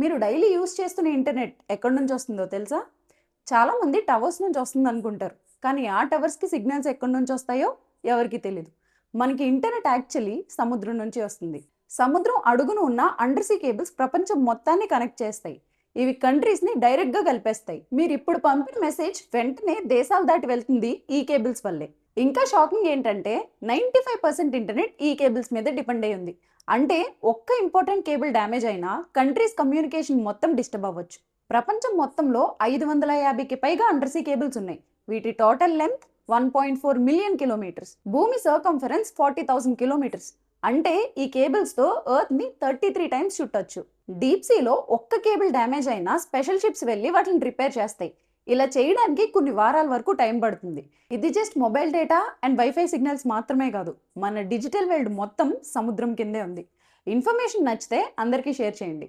మీరు daily use చేస్తున్న internet ఎక్కడి నుంచి వస్తుందో తెలుసా? చాలామంది టవర్స్ నుంచి వస్తుంది అనుకుంటారు. కానీ ఆ టవర్స్‌కి సిగ్నల్స్ ఎక్కడి నుంచి వస్తాయో ఎవరికీ తెలీదు. మనకి ఇంటర్నెట్ యాక్చువల్లీ సముద్రం నుంచి వస్తుంది. సముద్రం అడుగున ఉన్న అండర్ సీ కేబుల్స్ ప్రపంచం మొత్తాన్ని కనెక్ట్ చేస్తాయి. ఇవి కంట్రీస్‌ని డైరెక్ట్‌గా కలిపేస్తాయి. మీరు ఇప్పుడు పంపిన మెసేజ్ వెంటనే దేశాలు దాటి వెళ్తుంది ఈ కేబుల్స్ వల్లే. ఇంకా షాకింగ్ ఏంటంటే 95% ఇంటర్నెట్ ఈ కేబుల్స్ మీద డిపెండ్ అయి ఉంది. అంటే ఒక్క ఇంపార్టెంట్ కేబుల్ డ్యామేజ్ అయినా కంట్రీస్ కమ్యూనికేషన్ మొత్తం డిస్టర్బ్ అవ్వచ్చు. ప్రపంచం మొత్తంలో 550కి పైగా అండర్ సీ కేబుల్స్ ఉన్నాయి. వీటి టోటల్ లెంత్ 1.4 మిలియన్ కిలోమీటర్స్. భూమి సర్కంఫరెన్స్ 40,000 కిలోమీటర్స్. అంటే ఈ కేబుల్స్ తో ఎర్త్ ని 33 టైమ్స్ చుట్టొచ్చు. డీప్ సీలో ఒక్క కేబుల్ డ్యామేజ్ అయినా స్పెషల్ షిప్స్ వెళ్ళి వాటిని రిపేర్ చేస్తాయి. ఇలా చేయడానికి కొన్ని వారాల వరకు టైం పడుతుంది. ఇది just mobile data and wifi signals మాత్రమే కాదు, మన డిజిటల్ వరల్డ్ మొత్తం సముద్రం కిందే ఉంది. ఇన్ఫర్మేషన్ నచ్చితే అందరికీ షేర్ చేయండి.